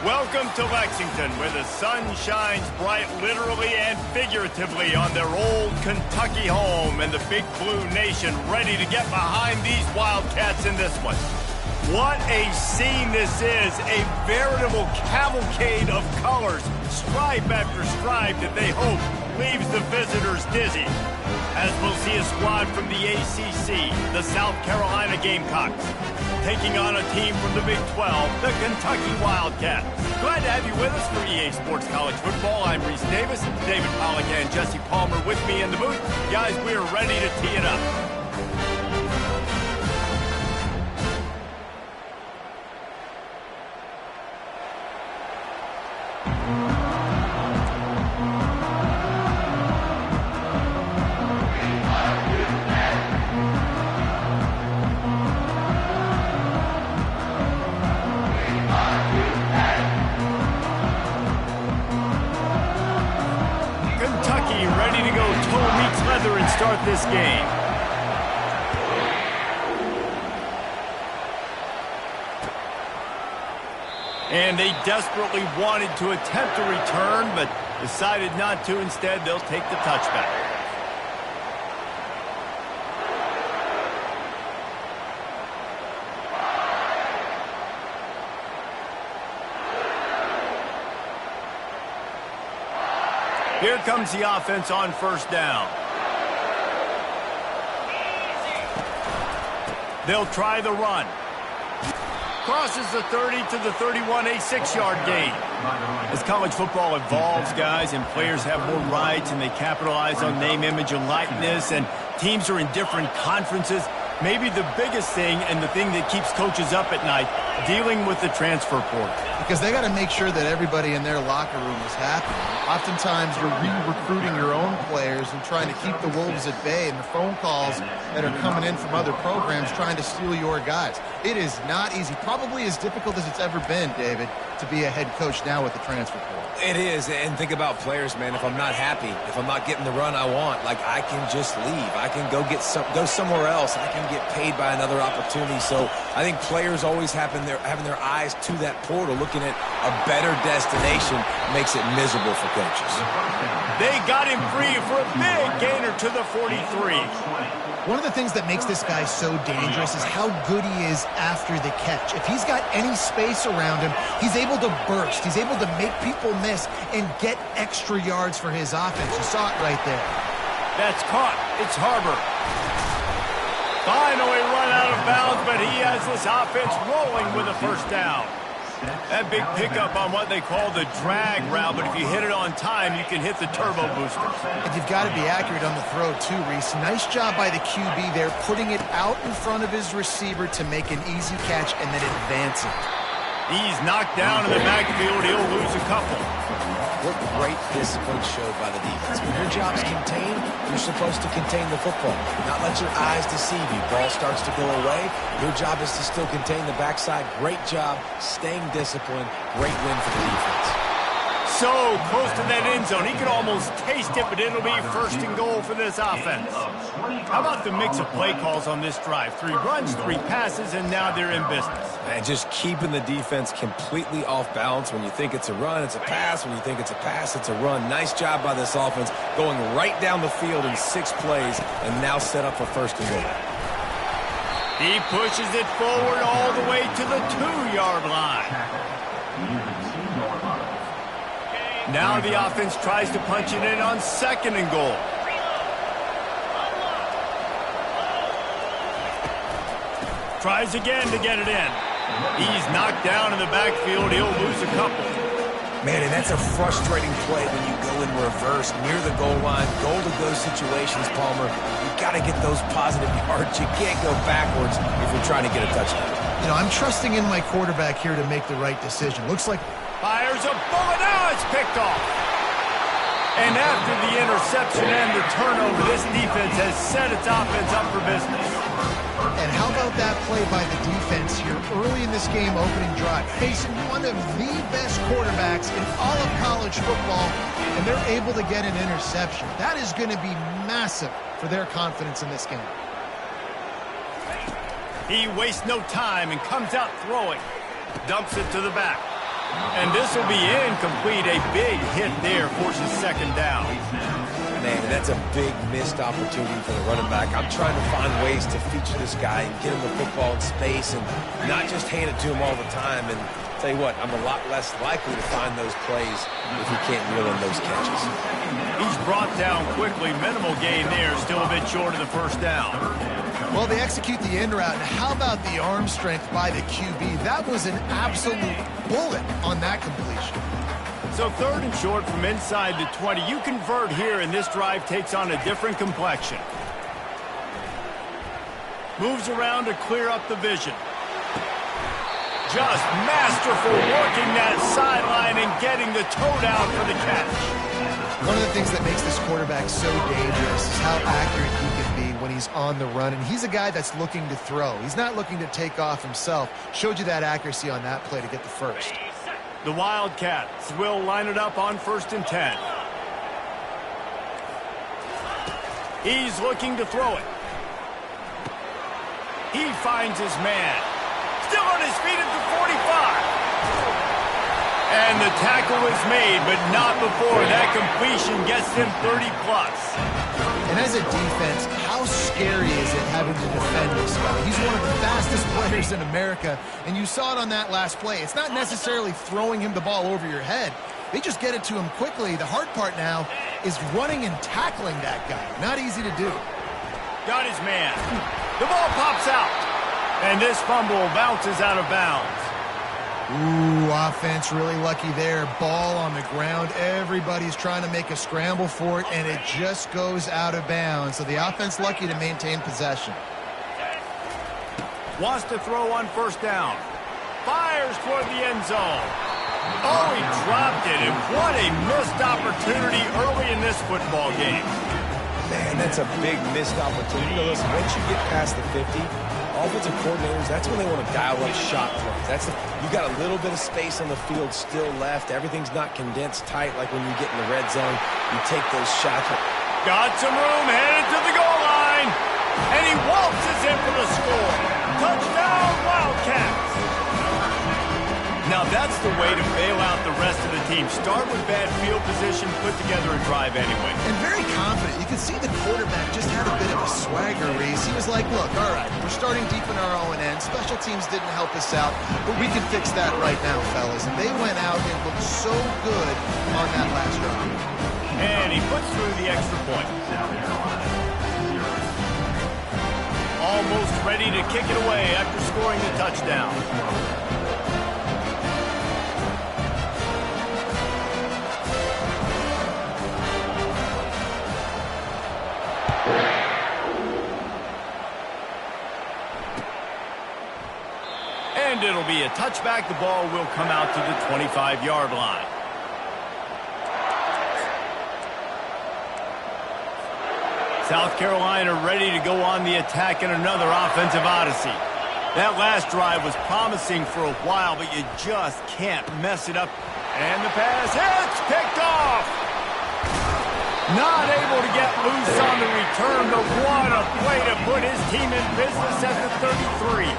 Welcome to Lexington, where the sun shines bright literally and figuratively on their old Kentucky home, and the Big Blue Nation ready to get behind these Wildcats in this one. What a scene this is, a veritable cavalcade of colors, stripe after stripe that they hope leaves the visitors dizzy. As we'll see a squad from the ACC, the South Carolina Gamecocks, taking on a team from the Big 12, the Kentucky Wildcats. Glad to have you with us for EA Sports College Football. I'm Reese Davis, David Pollack and Jesse Palmer with me in the booth. Guys, we are ready to tee it up. Ready to go toe meets leather and start this game. And they desperately wanted to attempt a return, but decided not to. Instead, they'll take the touchback. Here comes the offense on first down. They'll try the run. Crosses the 30 to the 31, a 6-yard gain. As college football evolves, guys, and players have more rights and they capitalize on name, image, and likeness, and teams are in different conferences, maybe the biggest thing and the thing that keeps coaches up at night, dealing with the transfer portal. Because they got to make sure that everybody in their locker room is happy. Oftentimes, you're re-recruiting your own players and trying to keep the wolves at bay, and the phone calls that are coming in from other programs trying to steal your guys. It is not easy. Probably as difficult as it's ever been, David, to be a head coach now with the transfer portal. It is, and think about players, man. If I'm not happy, if I'm not getting the run I want, like, I can just leave. I can go somewhere else. I can get paid by another opportunity. So I think players always having their eyes to that portal, looking at a better destination, makes it miserable for coaches. They got him free for a big gainer to the 43. One of the things that makes this guy so dangerous is how good he is after the catch. If he's got any space around him, he's able to burst. He's able to make people miss and get extra yards for his offense. You saw it right there. That's caught. It's Harbor. Finally run out of bounds, but he has this offense rolling with a first down. That big pickup on what they call the drag route, but if you hit it on time, you can hit the turbo boosters. And you've got to be accurate on the throw too, Reese. Nice job by the QB there, putting it out in front of his receiver to make an easy catch and then advance it. He's knocked down in the backfield. He'll lose a couple. What great discipline showed by the defense. When your job's contained, you're supposed to contain the football. Not let your eyes deceive you. Ball starts to go away. Your job is to still contain the backside. Great job staying disciplined. Great win for the defense. So close to that end zone. He could almost taste it, but it'll be first and goal for this offense. How about the mix of play calls on this drive? 3 runs, 3 passes, and now they're in business. And just keeping the defense completely off balance. When you think it's a run, it's a pass. When you think it's a pass, it's a run. Nice job by this offense, going right down the field in 6 plays, and now set up for first and goal. He pushes it forward all the way to the 2-yard line. Now the offense tries to punch it in on second and goal. Tries again to get it in. He's knocked down in the backfield. He'll lose a couple. Man, and that's a frustrating play when you go in reverse near the goal line. Goal-to-go situations, Palmer. You've got to get those positive yards. You can't go backwards if you're trying to get a touchdown. You know, I'm trusting in my quarterback here to make the right decision. Looks like... Fires a bullet. Now it's picked off. And after the interception and the turnover, this defense has set its offense up for business. And how about that play by the defense here early in this game opening drive, facing one of the best quarterbacks in all of college football, and they're able to get an interception. That is going to be massive for their confidence in this game. He wastes no time and comes out throwing. Dumps it to the back. And this will be incomplete. A big hit there forces second down. Man, that's a big missed opportunity for the running back. I'm trying to find ways to feature this guy and get him the football in space and not just hand it to him all the time. And tell you what, I'm a lot less likely to find those plays if he can't reel in those catches. He's brought down quickly. Minimal gain there. Still a bit short of the first down. Well, they execute the in route. And how about the arm strength by the QB? That was an absolute bullet on that completion. So third and short from inside the 20. You convert here, and this drive takes on a different complexion. Moves around to clear up the vision. Just masterful working that sideline and getting the toe down for the catch. One of the things that makes this quarterback so dangerous is how accurate he can be when he's on the run. And he's a guy that's looking to throw. He's not looking to take off himself. Showed you that accuracy on that play to get the first. The Wildcats will line it up on 1st and 10. He's looking to throw it. He finds his man. Still on his feet at the 45. And the tackle is made, but not before that completion gets him 30+. And as a defense, how scary is it having to defend this guy? He's one of the fastest players in America, and you saw it on that last play. It's not necessarily throwing him the ball over your head. They just get it to him quickly. The hard part now is running and tackling that guy. Not easy to do. Got his man. The ball pops out, and this fumble bounces out of bounds. Ooh, offense really lucky there. Ball on the ground. Everybody's trying to make a scramble for it, and it just goes out of bounds. So the offense lucky to maintain possession. Wants to throw on 1st down. Fires toward the end zone. Oh, he dropped it, and what a missed opportunity early in this football game. Man, that's a big missed opportunity. Listen, once you get past the 50, offensive coordinators, that's when they want to dial up shot plays. You got a little bit of space on the field still left. Everything's not condensed tight like when you get in the red zone. You take those shots. Got some room, headed to the goal line. And he waltzes in for the score. Touchdown, Wildcats. Now that's the way to bail out the rest of the team. Start with bad field position, put together a drive anyway. And very confident. You can see the quarterback just had a bit of a swagger race. He was like, look, all right, we're starting deep in our own end. Special teams didn't help us out, but we can fix that right now, fellas. And they went out and looked so good on that last drive. And he puts through the extra point. Almost ready to kick it away after scoring the touchdown. And it'll be a touchback. The ball will come out to the 25-yard line. South Carolina ready to go on the attack in another offensive odyssey. That last drive was promising for a while, but you just can't mess it up. And the pass hits, picked off. Not able to get loose on the return, but what a play to put his team in business at the 33.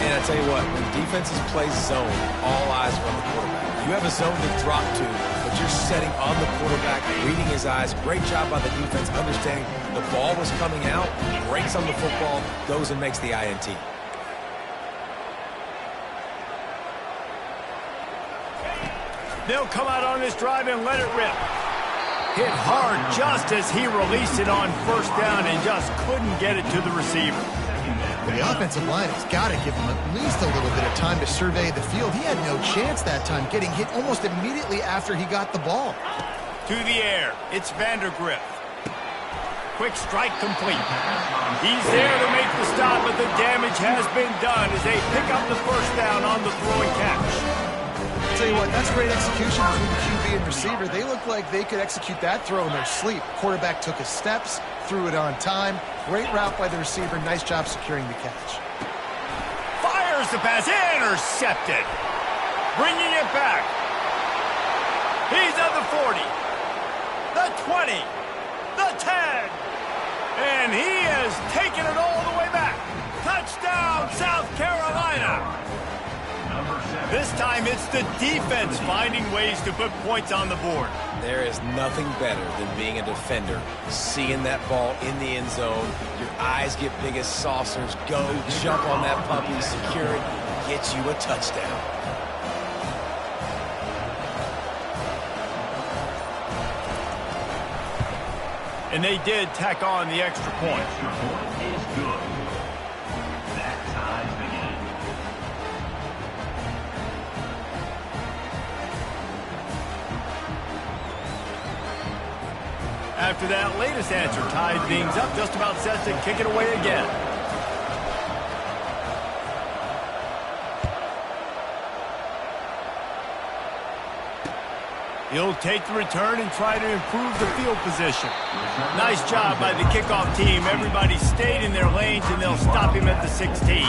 And I tell you what, when defenses play zone, all eyes are on the quarterback. You have a zone to drop to, but you're setting on the quarterback, reading his eyes. Great job by the defense, understanding the ball was coming out, breaks on the football, goes and makes the INT. They'll come out on this drive and let it rip. Hit hard just as he released it on 1st down and just couldn't get it to the receiver. The offensive line has got to give him at least a little bit of time to survey the field. He had no chance that time, getting hit almost immediately after he got the ball. To the air, it's Vandergrift. Quick strike complete. He's there to make the stop, but the damage has been done as they pick up the 1st down on the throw and catch. I'll tell you what, that's great execution between the QB and receiver. They looked like they could execute that throw in their sleep. Quarterback took his steps, threw it on time. Great route by the receiver. Nice job securing the catch. Fires the pass, intercepted. Bringing it back. He's at the 40, the 20, the 10. And he has taken it all the way back. Touchdown, South Carolina. This time it's the defense finding ways to put points on the board. There is nothing better than being a defender, seeing that ball in the end zone, your eyes get big as saucers, go jump on that puppy, secure it, get you a touchdown. And they did tack on the extra point. Extra point is good. That ties the game. After that latest answer tied things up, just about set to kick it away again. He'll take the return and try to improve the field position. Nice job by the kickoff team. Everybody stayed in their lanes, and they'll stop him at the 16.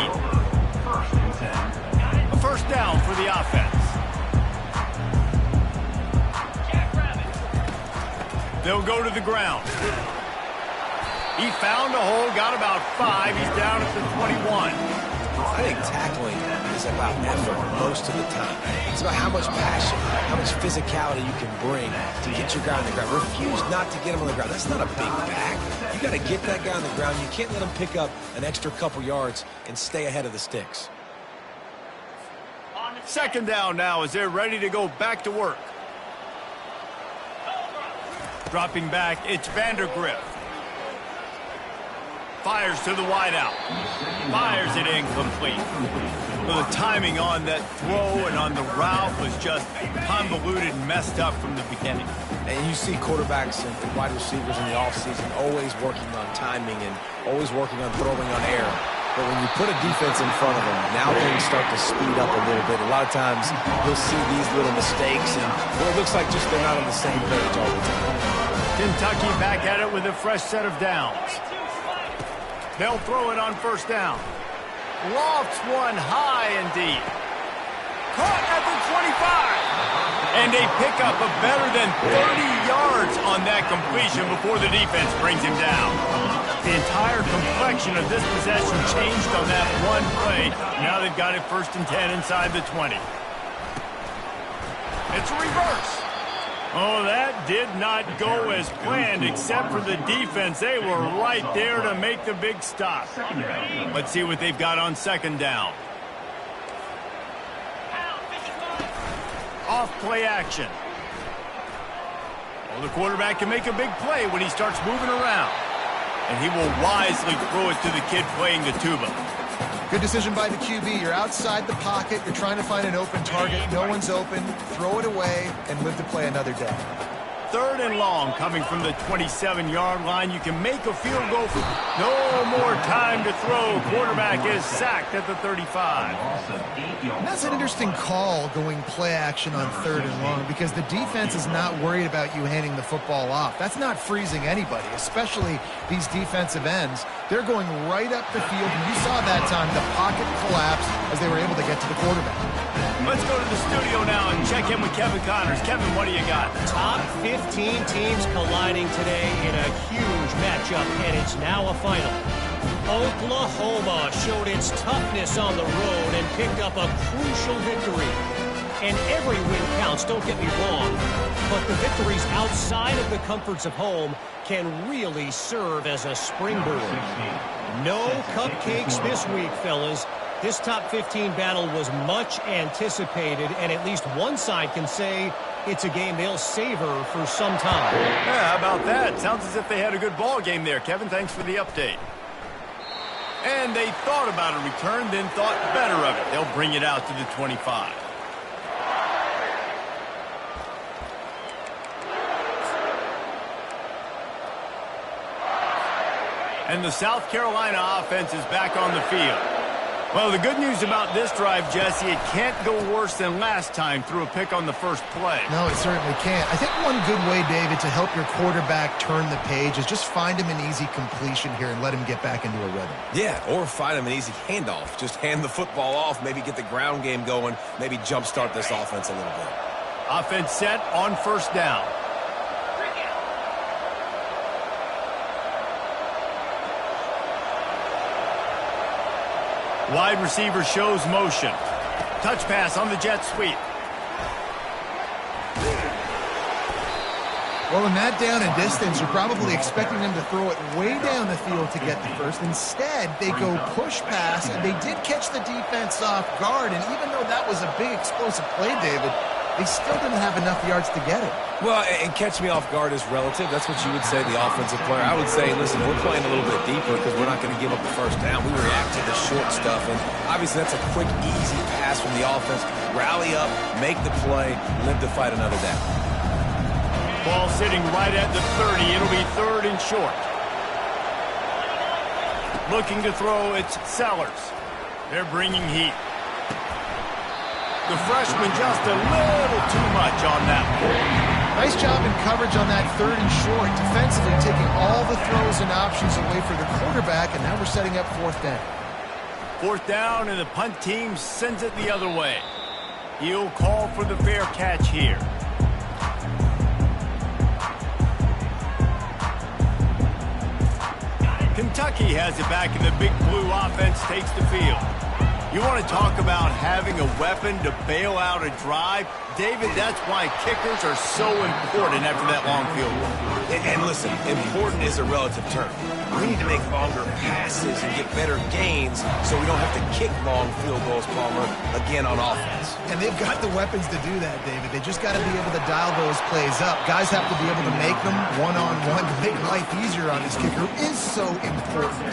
A first down for the offense. They'll go to the ground. He found a hole, got about 5. He's down at the 21. I think tackling is about effort most of the time. It's about how much passion, how much physicality you can bring to get your guy on the ground. Refuse not to get him on the ground. That's not a big back. You got to get that guy on the ground. You can't let him pick up an extra couple yards and stay ahead of the sticks. Second down now as they're ready to go back to work. Dropping back, it's Vandergriff. Fires to the wideout. Fires it incomplete. Well, the timing on that throw and on the route was just convoluted and messed up from the beginning. And you see quarterbacks and wide receivers in the offseason always working on timing and always working on throwing on air. But when you put a defense in front of them, now things start to speed up a little bit. A lot of times you'll see these little mistakes, and well, it looks like just they're not on the same page all the time. Kentucky back at it with a fresh set of downs. They'll throw it on first down. Lofts one high and deep. Caught at the 25. And a pickup of better than 30 yards on that completion before the defense brings him down. The entire complexion of this possession changed on that one play. Now they've got it 1st and 10 inside the 20. It's a reverse. Oh, that did not go as planned, except for the defense. They were right there to make the big stop. Let's see what they've got on second down. Off play action. Well, the quarterback can make a big play when he starts moving around. And he will wisely throw it to the kid playing the tuba. Good decision by the QB. You're outside the pocket. You're trying to find an open target. No one's open. Throw it away and live to play another day. 3rd and long coming from the 27-yard line. You can make a field goal. No more time to throw. Quarterback is sacked at the 35. And that's an interesting call going play action on 3rd and long because the defense is not worried about you handing the football off. That's not freezing anybody, especially these defensive ends. They're going right up the field. And you saw that time the pocket collapse as they were able to get to the quarterback. Let's go to the studio now and check in with Kevin Connors. Kevin, what do you got? Top 15 teams colliding today in a huge matchup, and it's now a final. Oklahoma showed its toughness on the road and picked up a crucial victory. And every win counts, don't get me wrong, but the victories outside of the comforts of home can really serve as a springboard. No cupcakes this week, fellas. This top 15 battle was much anticipated, and at least one side can say it's a game they'll savor for some time. Yeah, how about that? Sounds as if they had a good ball game there. Kevin, thanks for the update. And they thought about a return, then thought better of it. They'll bring it out to the 25. And the South Carolina offense is back on the field. Well, the good news about this drive, Jesse, it can't go worse than last time through a pick on the first play. No, it certainly can't. I think one good way, David, to help your quarterback turn the page is just find him an easy completion here and let him get back into a rhythm. Yeah, or find him an easy handoff. Just hand the football off, maybe get the ground game going, maybe jumpstart this offense a little bit. Offense set on first down. Wide receiver shows motion. Touch pass on the jet sweep. Well, in that down and distance, you're probably expecting them to throw it way down the field to get the first. Instead, they go push pass, and they did catch the defense off guard. And even though that was a big explosive play, David, they still didn't have enough yards to get it. Well, and catch me off guard is relative. That's what you would say, the offensive player. I would say, listen, we're playing a little bit deeper because we're not going to give up the first down. We react to the short stuff, and obviously that's a quick, easy pass from the offense. Rally up, make the play, live to fight another down. Ball sitting right at the 30. It'll be 3rd and short. Looking to throw, it's Sellers. They're bringing heat. The freshman just a little too much on that one. Nice job in coverage on that 3rd and short. Defensively taking all the throws and options away for the quarterback, and now we're setting up 4th down. 4th down, and the punt team sends it the other way. He'll call for the fair catch here. Kentucky has it back, and the Big Blue offense takes the field. You want to talk about having a weapon to bail out a drive? David, that's why kickers are so important after that long field goal. And listen, important is a relative term. We need to make longer passes and get better gains so we don't have to kick long field goals, Palmer, again on offense. And they've got the weapons to do that, David. They just got to be able to dial those plays up. Guys have to be able to make them one-on-one. To make life easier on this kicker is so important.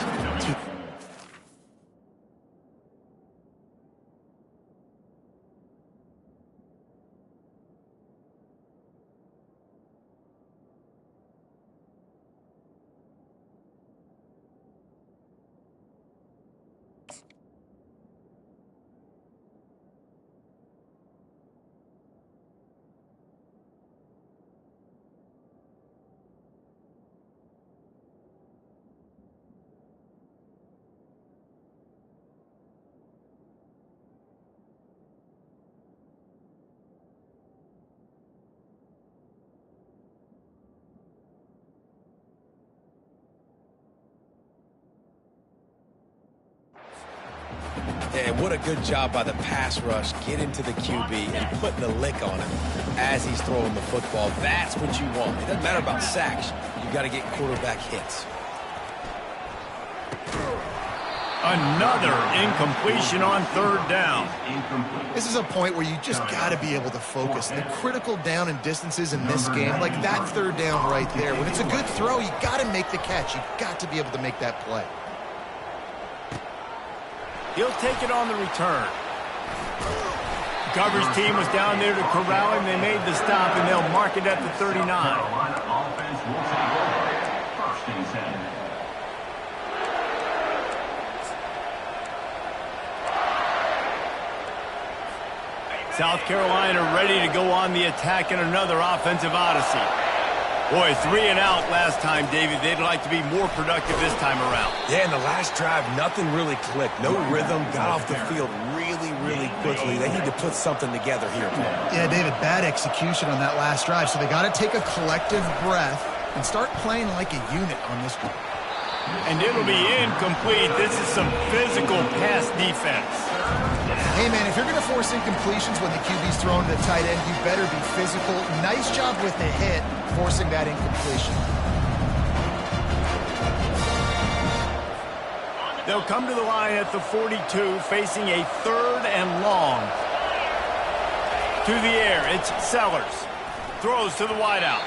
And what a good job by the pass rush, getting to the QB and putting a lick on him as he's throwing the football. That's what you want. It doesn't matter about sacks. You got to get quarterback hits. Another incompletion on 3rd down. This is a point where you just got to be able to focus. The critical down and distances in this game, like that 3rd down right there. When it's a good throw, you got to make the catch. You got to be able to make that play. He'll take it on the return. The coverage team was down there to corral him. They made the stop, and they'll mark it at the 39. Offense will take over. 1st and 10. South Carolina ready to go on the attack in another offensive odyssey. Boy, 3 and out last time, David. They'd like to be more productive this time around. Yeah, in the last drive, nothing really clicked. No rhythm, got off the field really quickly. They need to put something together here, Paul. Yeah, David, bad execution on that last drive. So they got to take a collective breath and start playing like a unit on this one. And it'll be incomplete. This is some physical pass defense. Hey, man, if you're going to force incompletions when the QB's thrown to the tight end, you better be physical. Nice job with the hit, forcing that incompletion. They'll come to the line at the 42, facing a 3rd and long. To the air, it's Sellers. Throws to the wideout.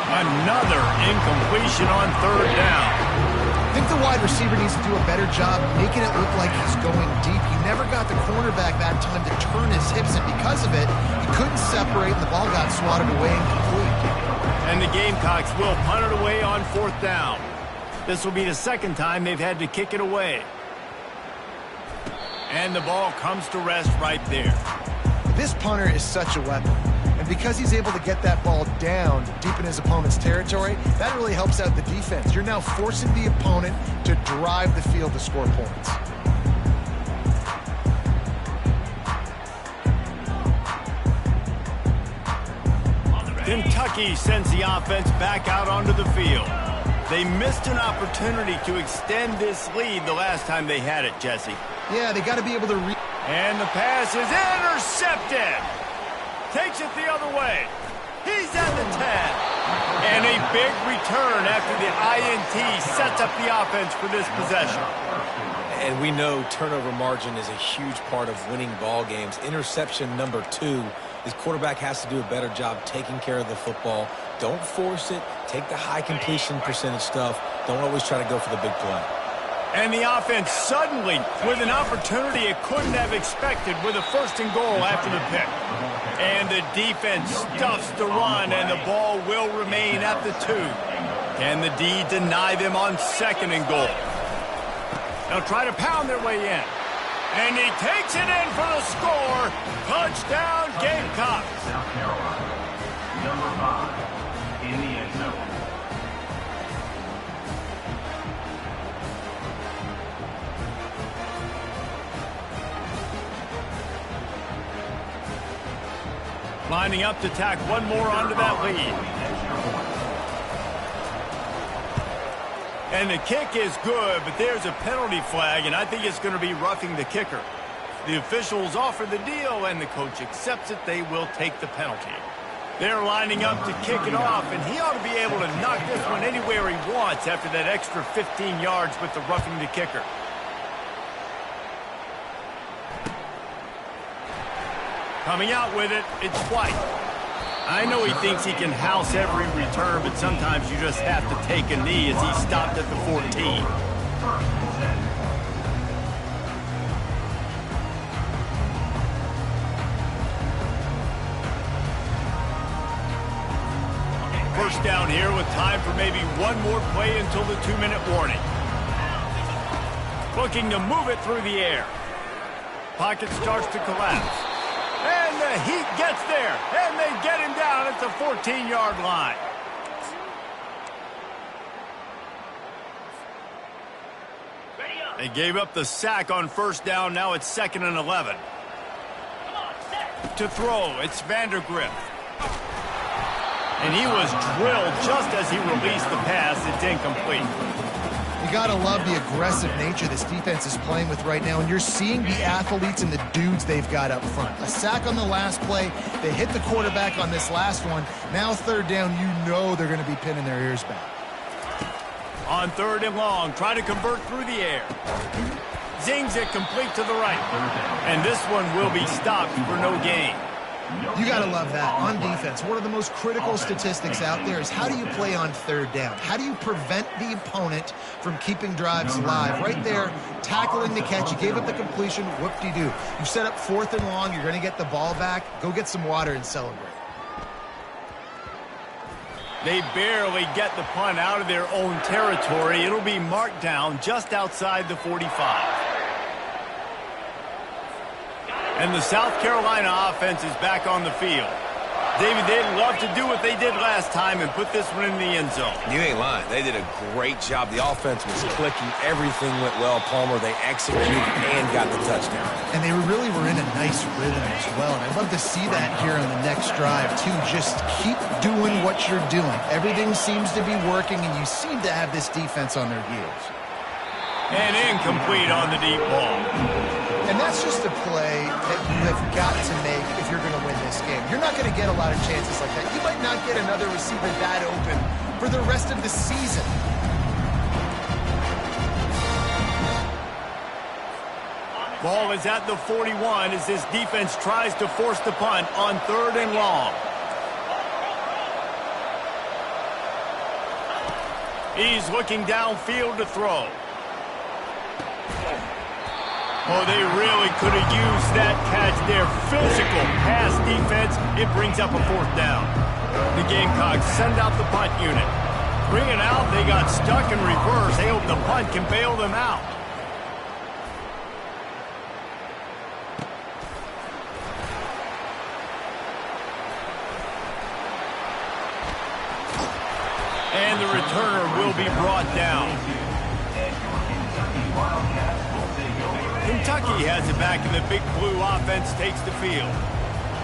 Another incompletion on 3rd down. I think the wide receiver needs to do a better job making it look like he's going deep. He never got the cornerback that time to turn his hips, and because of it, he couldn't separate, and the ball got swatted away incomplete. And the Gamecocks will punt it away on 4th down. This will be the 2nd time they've had to kick it away. And the ball comes to rest right there. This punter is such a weapon. And because he's able to get that ball down deep in his opponent's territory, that really helps out the defense. You're now forcing the opponent to drive the field to score points. Kentucky sends the offense back out onto the field. They missed an opportunity to extend this lead the last time they had it, Jesse. Yeah, they got to be able to And the pass is intercepted. Takes it the other way. He's at the 10. And a big return after the INT sets up the offense for this possession. And we know turnover margin is a huge part of winning ball games. Interception number 2. This quarterback has to do a better job taking care of the football. Don't force it. Take the high completion percentage stuff. Don't always try to go for the big play. And the offense suddenly with an opportunity it couldn't have expected with a 1st and goal after the pick. And the defense stuffs the run, and the ball will remain at the 2. Can the D deny them on 2nd and goal? They'll try to pound their way in. And he takes it in for the score. Touchdown, Gamecocks. South Carolina, number 5 in the end zone. Lining up to tack one more onto that lead. And the kick is good, but there's a penalty flag, and I think it's going to be roughing the kicker. The officials offer the deal, and the coach accepts it. They will take the penalty. They're lining up to kick it off, and he ought to be able to knock this one anywhere he wants after that extra 15 yards with the roughing the kicker. Coming out with it, it's White. I know he thinks he can house every return, but sometimes you just have to take a knee as he stopped at the 14. First down here with time for maybe one more play until the 2-minute warning. Looking to move it through the air. Pocket starts to collapse. And the Heat gets there, and they get him down at the 14-yard line. They gave up the sack on 1st down. Now it's 2nd and 11. To throw, it's Vandergrift. And he was drilled just as he released the pass. It's incomplete. You got to love the aggressive nature this defense is playing with right now, and you're seeing the athletes and the dudes they've got up front. A sack on the last play. They hit the quarterback on this last one. Now 3rd down, you know they're going to be pinning their ears back. On 3rd and long, try to convert through the air. Zings it complete to the right. And this one will be stopped for no gain. You got to love that. On defense, one of the most critical statistics out there is how do you play on 3rd down? How do you prevent the opponent from keeping drives alive? Right there, tackling the catch. You gave up the completion. Whoop-de-doo. You set up 4th and long. You're going to get the ball back. Go get some water and celebrate. They barely get the punt out of their own territory. It'll be marked down just outside the 45. And the South Carolina offense is back on the field. David, they'd love to do what they did last time and put this one in the end zone. You ain't lying. They did a great job. The offense was clicking. Everything went well. Palmer, they executed and got the touchdown. And they really were in a nice rhythm as well. And I'd love to see that here on the next drive, too. Just keep doing what you're doing. Everything seems to be working, and you seem to have this defense on their heels. And incomplete on the deep ball. And that's just a play that you have got to make if you're going to win this game. You're not going to get a lot of chances like that. You might not get another receiver that open for the rest of the season. Ball is at the 41 as this defense tries to force the punt on 3rd and long. He's looking downfield to throw. Oh, they really could have used that catch there. Physical pass defense. It brings up a 4th down. The Gamecocks send out the punt unit. Bring it out. They got stuck in reverse. They hope the punt can bail them out. And the returner will be brought down. Kentucky has it back, and the Big Blue offense takes the field.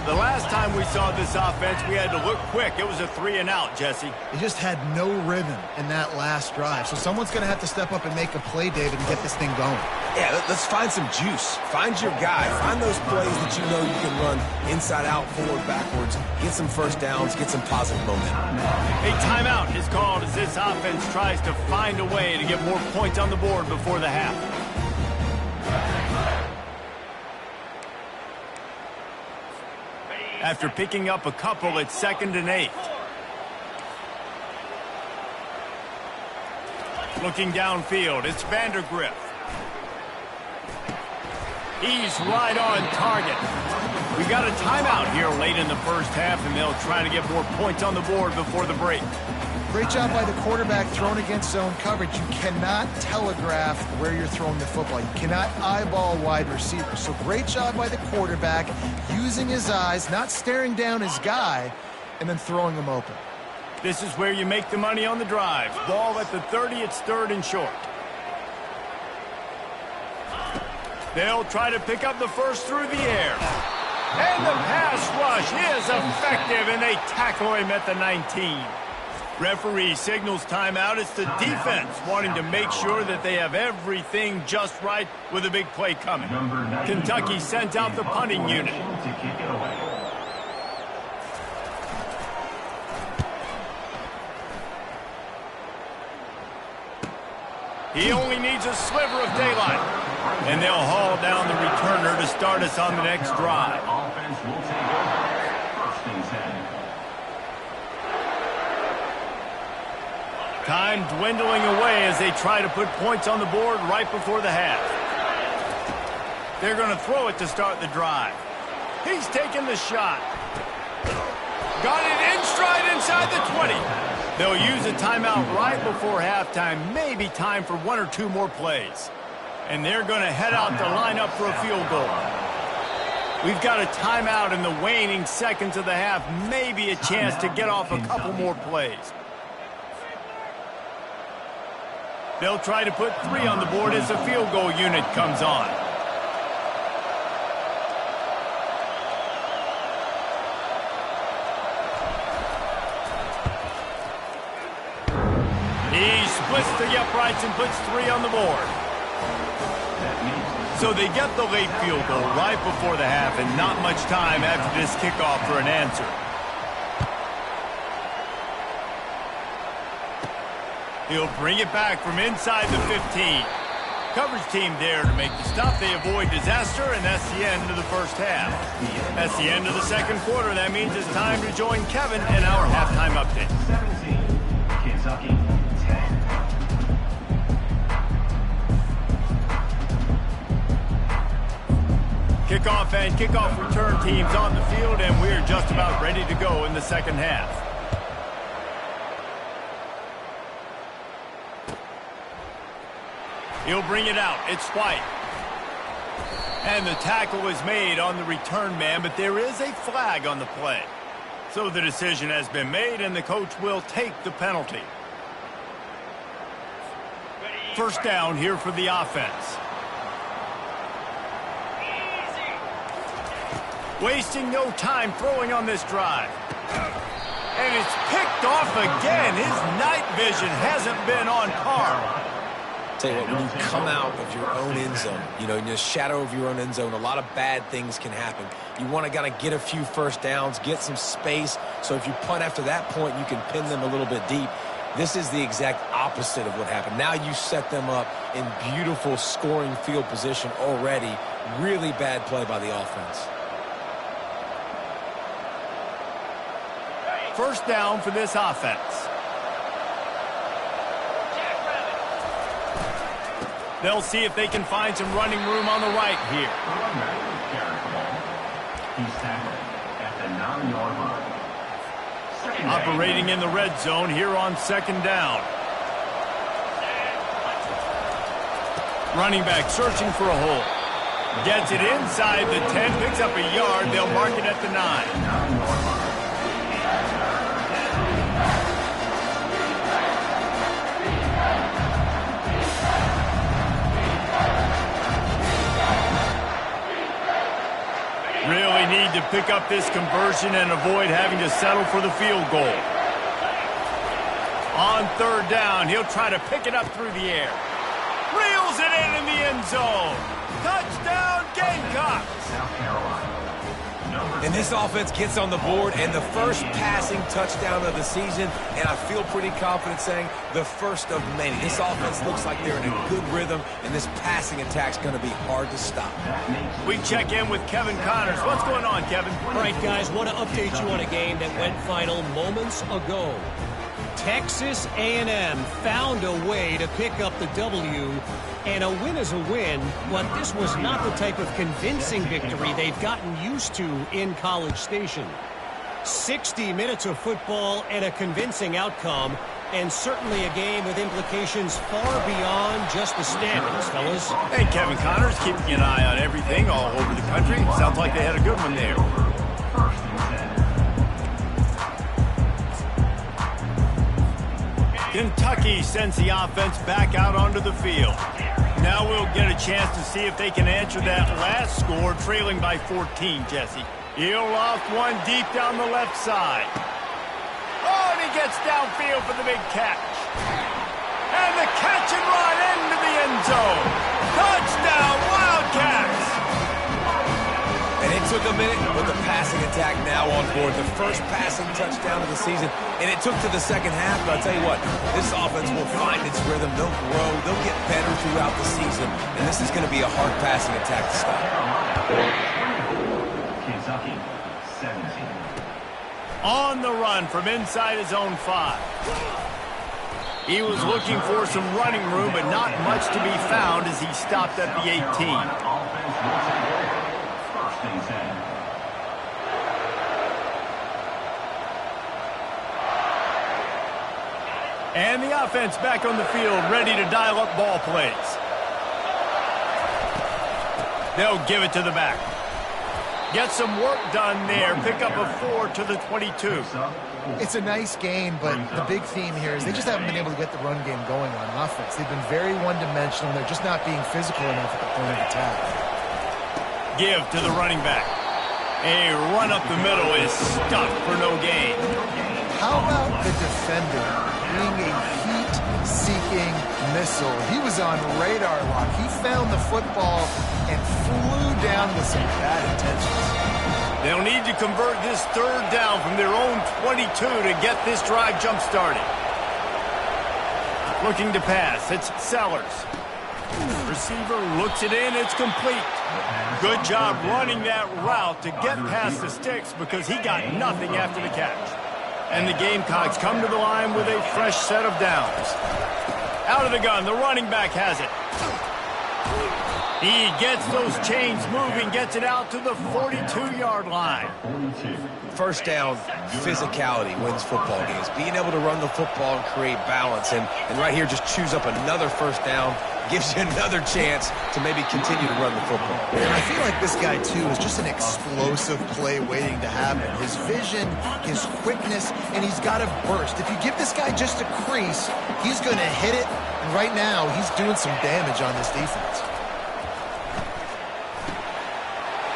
The last time we saw this offense, we had to look quick. It was a 3-and-out, Jesse. They just had no rhythm in that last drive. So someone's going to have to step up and make a play, David, and get this thing going. Yeah, let's find some juice. Find your guy. Find those plays that you know you can run inside out, forward, backwards. Get some first downs. Get some positive momentum. A timeout is called as this offense tries to find a way to get more points on the board before the half. After picking up a couple, it's 2nd and 8. Looking downfield, it's Vandergriff. He's right on target. We got a timeout here late in the first half, and they'll try to get more points on the board before the break. Great job by the quarterback thrown against zone coverage. You cannot telegraph where you're throwing the football. You cannot eyeball wide receivers. So great job by the quarterback using his eyes, not staring down his guy, and then throwing him open. This is where you make the money on the drives. Ball at the 30, it's 3rd and short. They'll try to pick up the first through the air. And the pass rush is effective, and they tackle him at the 19. Referee signals timeout. It's the defense wanting to make sure that they have everything just right with a big play coming. Kentucky sent out the punting unit. To kick it away. He only needs a sliver of daylight. And they'll haul down the returner to start us on the next drive. Offense will take over. 1st and 10. Time dwindling away as they try to put points on the board right before the half. They're going to throw it to start the drive. He's taking the shot. Got it in stride inside the 20. They'll use a timeout right before halftime. Maybe time for 1 or 2 more plays. And they're going to head out to line up for a field goal. We've got a timeout in the waning seconds of the half. Maybe a chance to get off a couple more plays. They'll try to put 3 on the board as the field goal unit comes on. He splits the uprights and puts 3 on the board. So they get the late field goal right before the half, and not much time after this kickoff for an answer. He'll bring it back from inside the 15. Coverage team there to make the stop. They avoid disaster, and that's the end of the first half. That's the end of the second quarter. That means it's time to join Kevin in our halftime update. 17. Kentucky 10. Kickoff and kickoff return teams on the field, and we're just about ready to go in the second half. He'll bring it out. It's White. And the tackle is made on the return man, but there is a flag on the play. So the decision has been made, and the coach will take the penalty. First down here for the offense. Wasting no time throwing on this drive. And it's picked off again. His night vision hasn't been on par. Tell you what, when you come out of your own end zone, you know, in the shadow of your own end zone, a lot of bad things can happen. You want to kind of get a few first downs, get some space, so if you punt after that point, you can pin them a little bit deep. This is the exact opposite of what happened. Now you set them up in beautiful scoring field position already. Really bad play by the offense. First down for this offense. They'll see if they can find some running room on the right here. He's tackled at the 9-yard line. Operating in the red zone here on second down. Running back searching for a hole. Gets it inside the 10, picks up a yard. They'll mark it at the 9. Really need to pick up this conversion and avoid having to settle for the field goal. On third down, he'll try to pick it up through the air. Reels it in the end zone. Touchdown, Gamecocks! South Carolina. And this offense gets on the board, and the first passing touchdown of the season, and I feel pretty confident saying the first of many. This offense looks like they're in a good rhythm, and this passing attack's going to be hard to stop. We check in with Kevin Connors. What's going on, Kevin? All right, guys, want to update you on a game that went final moments ago. Texas A&M found a way to pick up the W, and a win is a win, but this was not the type of convincing victory they've gotten used to in College Station. 60 minutes of football and a convincing outcome, and certainly a game with implications far beyond just the standings, fellas. Hey, Kevin Connors, keeping an eye on everything all over the country. Sounds like they had a good one there. First and 10. Kentucky sends the offense back out onto the field. Now we'll get a chance to see if they can answer that last score, trailing by 14, Jesse. He'll loft one deep down the left side. Oh, and he gets downfield for the big catch. And the catch and run into the end zone. Touchdown, Wildcats! And it took a minute, but the passing attack now on board. The first passing touchdown of the season, and it took to the second half, but I'll tell you what, this offense will find its rhythm. They'll grow. They'll get better throughout the season, and this is going to be a hard passing attack to stop. Kentucky, 17. On the run from inside his own 5. He was looking for some running room, but not much to be found as he stopped at the 18. Offense will take over. First and 10. And the offense back on the field, ready to dial up ball plays. They'll give it to the back. Get some work done there. Pick up a 4 to the 22. It's a nice game, but the big theme here is they just haven't been able to get the run game going on offense. They've been very one-dimensional. They're just not being physical enough at the point of attack. Give to the running back. A run up the middle is stuffed for no gain. How about the defender being a heat-seeking missile? He was on radar lock. He found the football and flew down with some bad intentions. They'll need to convert this third down from their own 22 to get this drive jump-started. Looking to pass, it's Sellers. Receiver looks it in, it's complete. Good job running that route to get past the sticks because he got nothing after the catch. And the Gamecocks come to the line with a fresh set of downs. Out of the gun, the running back has it. He gets those chains moving, gets it out to the 42-yard line. First down, physicality wins football games. Being able to run the football and create balance. And right here, just choose up another first down. Gives you another chance to maybe continue to run the football. And I feel like this guy, too, is just an explosive play waiting to happen. His vision, his quickness, and he's got a burst. If you give this guy just a crease, he's going to hit it. And right now, he's doing some damage on this defense.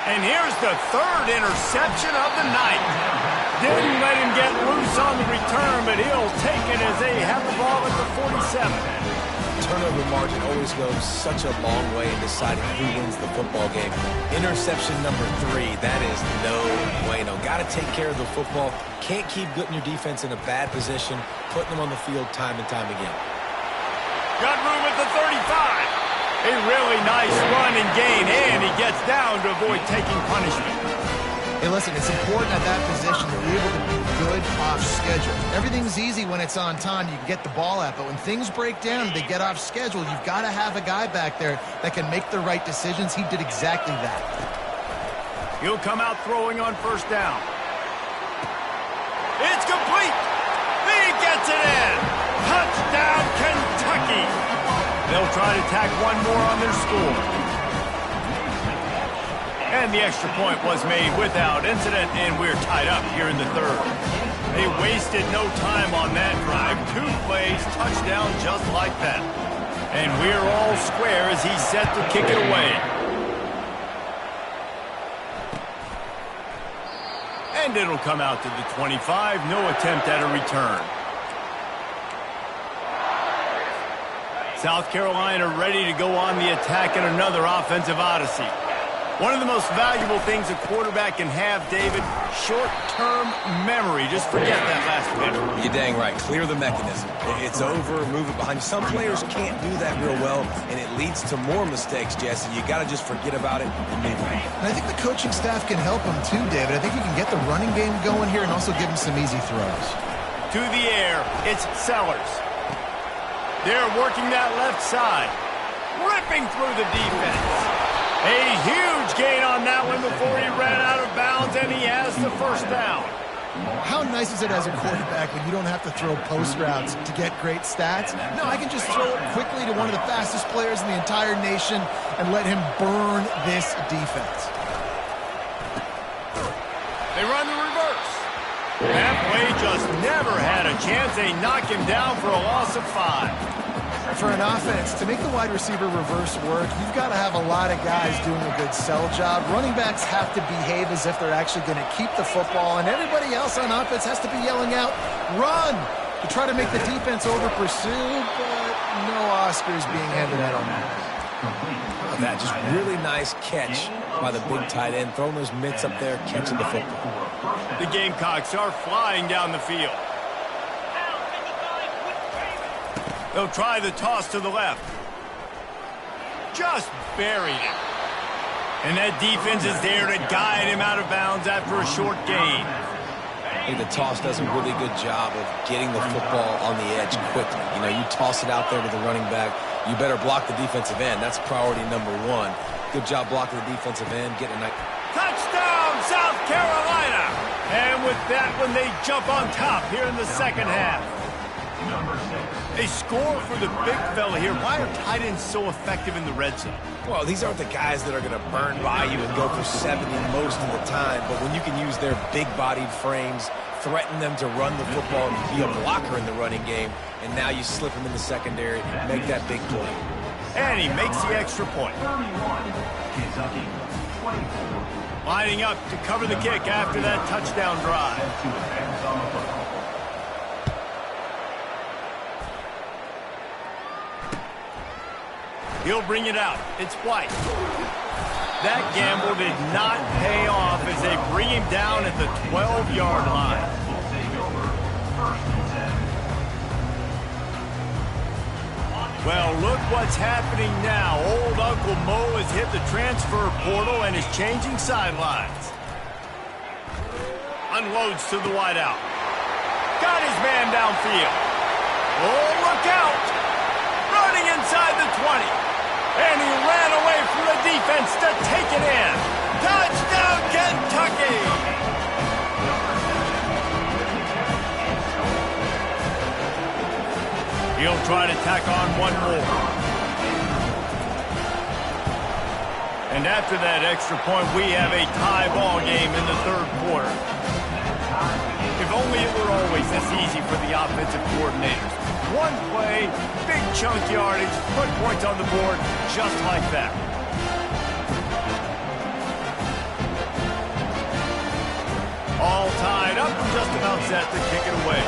And here's the third interception of the night. Didn't let him get loose on the return, but he'll take it as they have the ball at the 47. Turnover margin always goes such a long way in deciding who wins the football game. Interception number 3, that is no bueno. Got to take care of the football. Can't keep putting your defense in a bad position, putting them on the field time and time again. Got room at the 35. A really nice run and gain, and he gets down to avoid taking punishment. Hey, listen, it's important at that position to be able to be good off schedule. Everything's easy when it's on time. You can get the ball out, but when things break down, they get off schedule. You've got to have a guy back there that can make the right decisions. He did exactly that. He'll come out throwing on first down. It's complete. He gets it in. Touchdown, Kentucky. They'll try to tack one more on their score. And the extra point was made without incident, and we're tied up here in the third. They wasted no time on that drive. 2 plays, touchdown just like that. And we're all square as he's set to kick it away. And it'll come out to the 25. No attempt at a return. South Carolina ready to go on the attack in another offensive odyssey. One of the most valuable things a quarterback can have, David, short-term memory. Just forget that last pitch. You're dang right. Clear the mechanism. It's over, move it behind you. Some players can't do that real well, and it leads to more mistakes, Jesse. You got to just forget about it and move on. And I think the coaching staff can help him too, David. I think you can get the running game going here and also give him some easy throws. To the air, it's Sellers. They're working that left side. Ripping through the defense. A huge gain on that one before he ran out of bounds, and he has the first down. How nice is it as a quarterback when you don't have to throw post routes to get great stats? No, I can just throw it quickly to one of the fastest players in the entire nation and let him burn this defense. They run the reverse. That play just never had a chance. They knock him down for a loss of 5. For an offense, to make the wide receiver reverse work, you've got to have a lot of guys doing a good sell job. Running backs have to behave as if they're actually going to keep the football, and everybody else on offense has to be yelling out, run, to try to make the defense over-pursue, but no Oscars being handed out on that. That just really nice catch by the big tight end, throwing those mitts up there, catching the football. The Gamecocks are flying down the field. They'll try the toss to the left. Just buried it. And that defense is there to guide him out of bounds after a short gain. I think the toss does a really good job of getting the football on the edge quickly. You know, you toss it out there to the running back, you better block the defensive end. That's priority number 1. Good job blocking the defensive end, getting a nice... Touchdown, South Carolina! And with that one, they jump on top here in the second half. They score for the big fella here. Why are tight ends so effective in the red zone? Well, these aren't the guys that are going to burn by you and go for 70 most of the time, but when you can use their big-bodied frames, threaten them to run the football and be a blocker in the running game, and now you slip them in the secondary, make that big play. And he makes the extra point. Lining up to cover the kick after that touchdown drive. He'll bring it out. It's White. That gamble did not pay off as they bring him down at the 12-yard line. Well, look what's happening now. Old Uncle Mo has hit the transfer portal and is changing sidelines. Unloads to the wideout. Got his man downfield. Oh, look out! Running inside the 20. And he ran away from the defense to take it in. Touchdown, Kentucky! He'll try to tack on one more. And after that extra point, we have a tie ball game in the third quarter. If only it were always this easy for the offensive coordinators. One play, big chunk yardage, put points on the board just like that. All tied up and just about set to kick it away.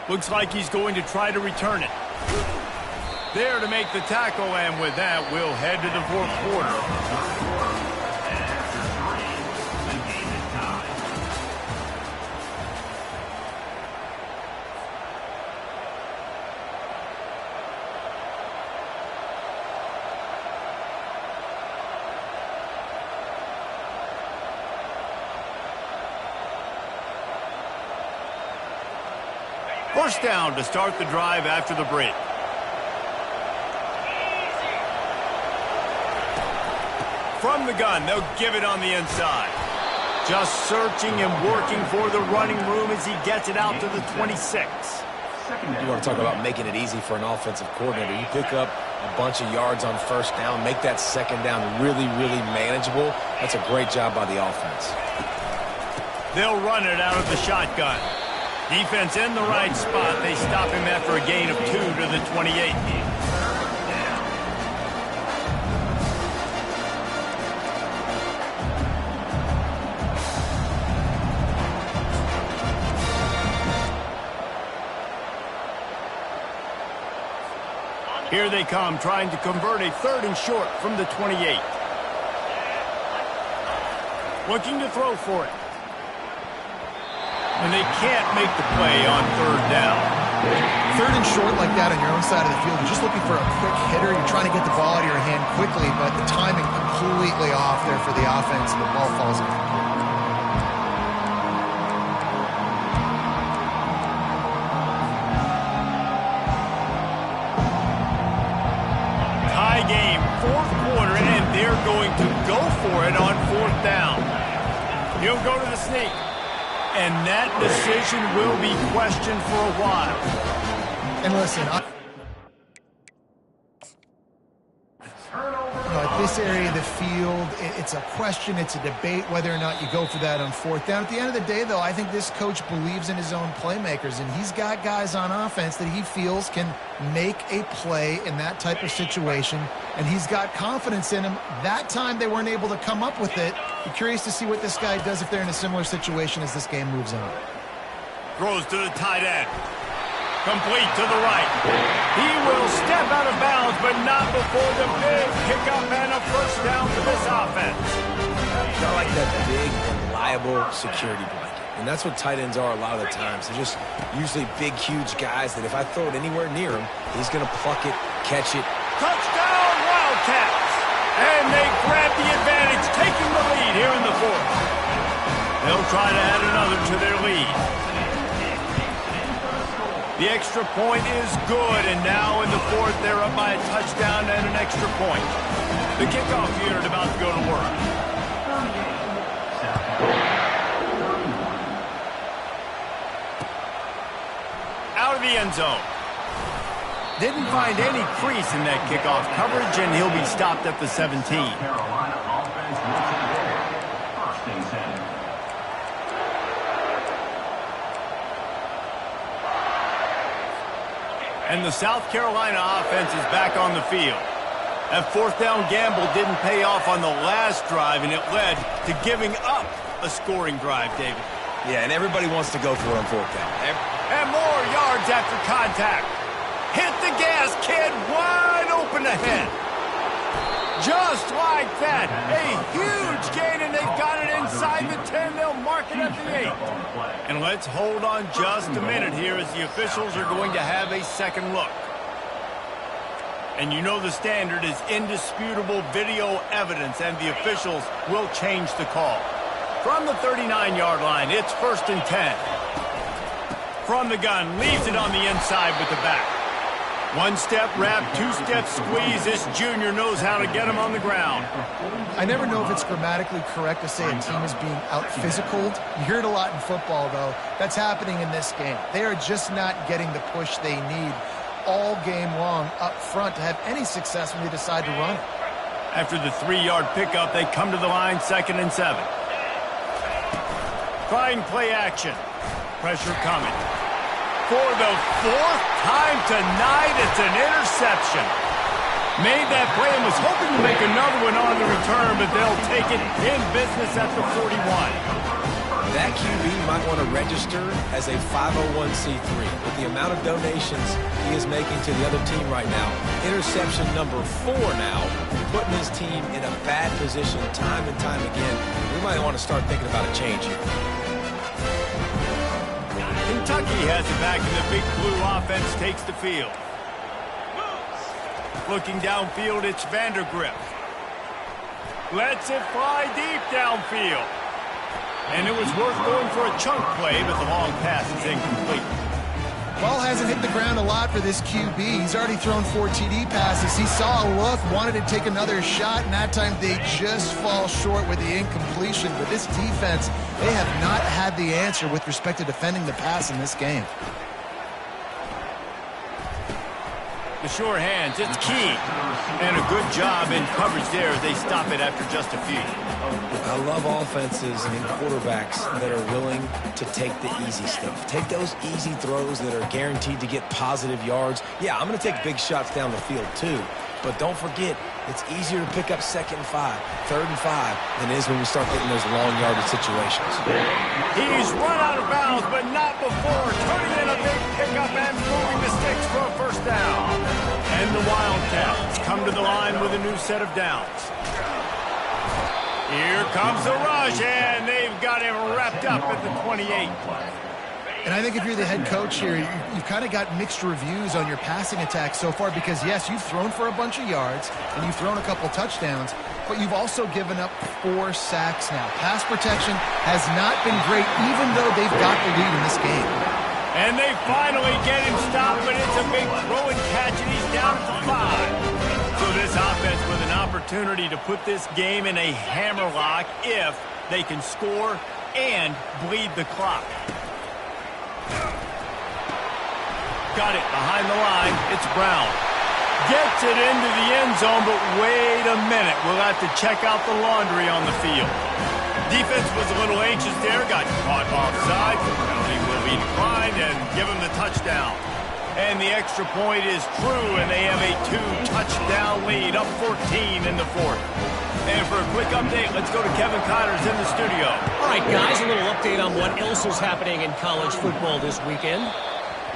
Looks like he's going to try to return it. There to make the tackle, and with that, we'll head to the fourth quarter. First down to start the drive after the break. From the gun, they'll give it on the inside. Just searching and working for the running room as he gets it out to the 26. You want to talk about making it easy for an offensive coordinator. You pick up a bunch of yards on first down, make that second down really, really manageable. That's a great job by the offense. They'll run it out of the shotgun. Defense in the right spot. They stop him after a gain of 2 to the 28. Here they come, trying to convert a 3rd and short from the 28. Looking to throw for it. And they can't make the play on 3rd down. 3rd and short like that on your own side of the field, you're just looking for a quick hitter. You're trying to get the ball out of your hand quickly, but the timing completely off there for the offense, and the ball falls incomplete. Game, 4th quarter, and they're going to go for it on 4th down. He'll go to the sneak, and that decision will be questioned for a while. And listen, at this area of the field, it's a question, it's a debate whether or not you go for that on 4th down. At the end of the day, though, I think this coach believes in his own playmakers, and he's got guys on offense that he feels can make a play in that type of situation, and he's got confidence in him. That time they weren't able to come up with it. Be curious to see what this guy does if they're in a similar situation as this game moves on. Throws to the tight end. Complete to the right. He will step out of bounds, but not before the big pickup and a 1st down for this offense. I like that big, reliable security blanket. And that's what tight ends are a lot of the times. They're just usually big, huge guys that if I throw it anywhere near him, he's going to pluck it, catch it. Touchdown, Wildcats! And they grab the advantage, taking the lead here in the 4th. They'll try to add another to their lead. The extra point is good, and now in the 4th, they're up by a touchdown and an extra point. The kickoff unit about to go to work. Out of the end zone. Didn't find any crease in that kickoff coverage, and he'll be stopped at the 17. Carolina offense once again. 1st and 10. And the South Carolina offense is back on the field. That 4th down gamble didn't pay off on the last drive, and it led to giving up a scoring drive, David. Yeah, and everybody wants to go for it on 4th down. And more yards after contact. Hit the gas, kid. Wide open ahead. Just like that. A huge gain, and they've got it inside the 10. They'll mark it at the 8. And let's hold on just a minute here as the officials are going to have a second look. And you know the standard is indisputable video evidence, and the officials will change the call. From the 39-yard line, it's 1st and 10. From the gun, leaves it on the inside with the back. 1-step wrap, 2-step squeeze. This junior knows how to get him on the ground. I never know if it's grammatically correct to say a team is being out-physicaled. You hear it a lot in football, though. That's happening in this game. They are just not getting the push they need all game long up front to have any success when they decide to run it. After the 3-yard pickup, they come to the line, 2nd and 7. Trying play action. Pressure coming. For the 4th time tonight, it's an interception. Made that play and was hoping to make another one on the return, but they'll take it in business at the 41. That QB might want to register as a 501c3. With the amount of donations he is making to the other team right now, interception number 4 now, putting his team in a bad position time and time again. We might want to start thinking about a change here. Kentucky has it back, and the big blue offense takes the field. Looking downfield, it's Vandergrift. Lets it fly deep downfield. And it was worth going for a chunk play, but the long pass is incomplete. Ball hasn't hit the ground a lot for this QB. He's already thrown 4 TD passes. He saw a look, wanted to take another shot, and that time they just fall short with the incompletion. But this defense, they have not had the answer with respect to defending the pass in this game. The sure hands, it's key. And a good job in coverage there as they stop it after just a few. I love offenses and quarterbacks that are willing to take the easy stuff. Take those easy throws that are guaranteed to get positive yards. Yeah, I'm going to take big shots down the field too. But don't forget, it's easier to pick up 2nd and 5, 3rd and 5 than it is when we start getting those long yardage situations. He's run out of bounds, but not before turning into big pickup and moving the sticks for a first down. And the Wildcats come to the line with a new set of downs. Here comes the rush, and they've got him wrapped up at the 28. And I think if you're the head coach here, you've kind of got mixed reviews on your passing attack so far because, yes, you've thrown for a bunch of yards and you've thrown a couple touchdowns, but you've also given up 4 sacks now. Pass protection has not been great, even though they've got the lead in this game. And they finally get him stopped, but it's a big throw and catch, and he's down at the 5. So this offense with an opportunity to put this game in a hammerlock if they can score and bleed the clock. Got it behind the line. It's Brown. Gets it into the end zone, but wait a minute. We'll have to check out the laundry on the field. Defense was a little anxious there. Got caught offside. Penalty will be declined and give him the touchdown. And the extra point is true, and they have a 2-touchdown lead, up 14 in the 4th. And for a quick update, let's go to Kevin Connors in the studio. All right, guys, a little update on what else is happening in college football this weekend.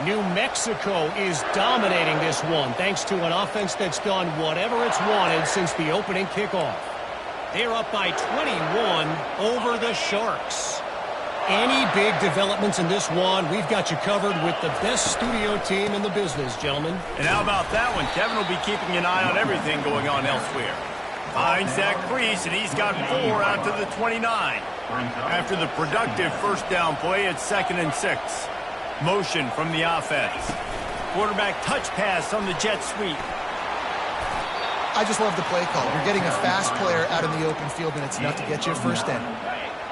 New Mexico is dominating this one thanks to an offense that's done whatever it's wanted since the opening kickoff. They're up by 21 over the Sharks. Any big developments in this one, we've got you covered with the best studio team in the business, gentlemen. And how about that one? Kevin will be keeping an eye on everything going on elsewhere. Finds that crease, and he's got 4 out to the 29. After the productive first down play, it's 2nd and 6. Motion from the offense. Quarterback touch pass on the jet sweep. I just love the play call. You're getting a fast player out in the open field, and it's enough to get you a first down.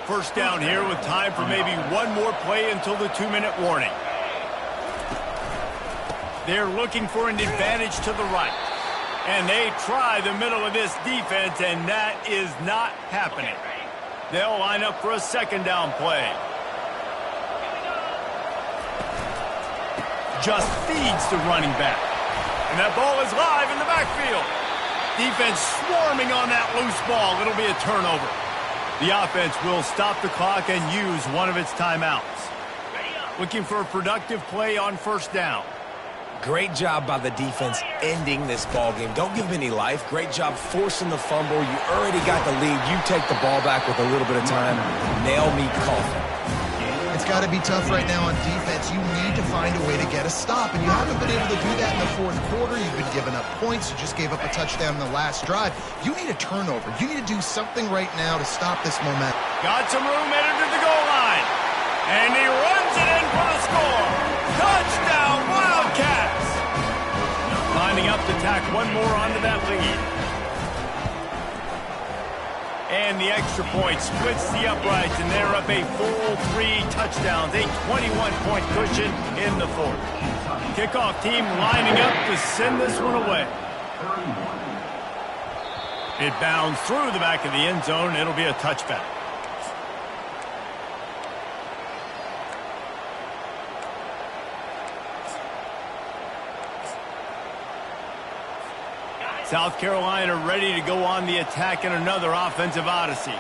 First down here with time for maybe one more play until the 2-minute warning. They're looking for an advantage to the right. And they try the middle of this defense, and that is not happening. They'll line up for a 2nd down play. Just feeds the running back. And that ball is live in the backfield. Defense swarming on that loose ball. It'll be a turnover. The offense will stop the clock and use one of its timeouts. Looking for a productive play on first down. Great job by the defense ending this ball game. Don't give them any life. Great job forcing the fumble. You already got the lead. You take the ball back with a little bit of time. Nail me coffin. It's got to be tough right now on defense. You need to find a way to get a stop, and you haven't been able to do that in the 4th quarter. You've been giving up points. You just gave up a touchdown in the last drive. You need a turnover. You need to do something right now to stop this momentum. Got some room headed to the goal line. And he runs it in for the score. Touchdown, Wildcats! Lining up to tack one more onto that lead. And the extra point splits the uprights, and they're up a full 3 touchdowns, a 21-point cushion in the 4th. Kickoff team lining up to send this one away. It bounds through the back of the end zone. It'll be a touchback. South Carolina ready to go on the attack in another offensive odyssey.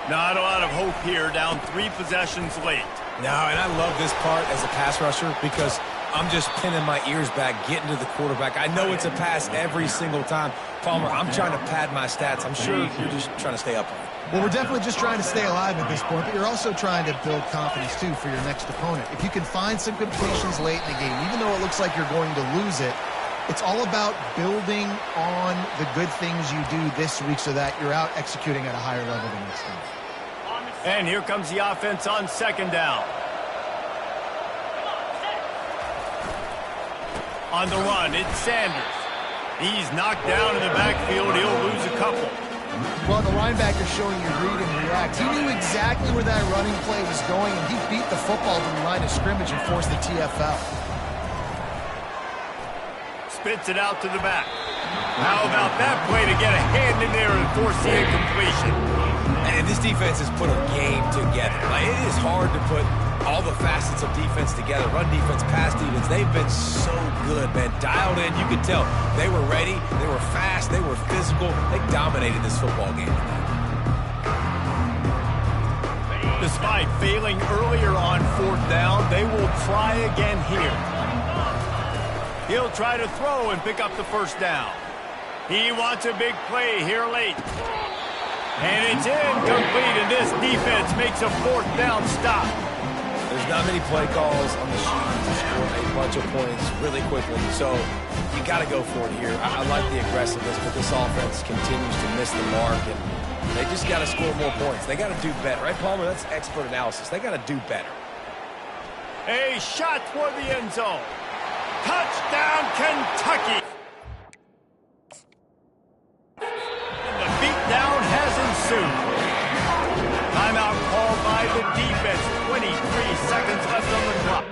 Not a lot of hope here, down 3 possessions late. No, and I love this part as a pass rusher because I'm just pinning my ears back, getting to the quarterback. I know it's a pass every single time. Palmer, I'm trying to pad my stats. I'm sure you're just trying to stay up on it. Well, we're definitely just trying to stay alive at this point, but you're also trying to build confidence, too, for your next opponent. If you can find some completions late in the game, even though it looks like you're going to lose it, it's all about building on the good things you do this week so that you're out executing at a higher level the next time. And here comes the offense on 2nd down. On the run, it's Sanders. He's knocked down in the backfield. He'll lose a couple. Well, the linebacker's showing you read and react. He knew exactly where that running play was going, and he beat the football to the line of scrimmage and forced the TFL. Spits it out to the back. How about that play to get a hand in there and force the incompletion? And this defense has put a game together. Like, it is hard to put all the facets of defense together. Run defense, pass defense. They've been so good, man. Dialed in. You could tell they were ready. They were fast. They were physical. They dominated this football game tonight. The Despite failing earlier on 4th down, they will try again here. He'll try to throw and pick up the 1st down. He wants a big play here late. And it's incomplete, and this defense makes a 4th down stop. There's not many play calls on the sheet to score a bunch of points really quickly, so you got to go for it here. I like the aggressiveness, but this offense continues to miss the mark, and they just got to score more points. They got to do better, right, Palmer? That's expert analysis. They got to do better. A shot for the end zone. Touchdown, Kentucky. And the beatdown has ensued. Timeout called by the defense. 23 seconds left on the clock.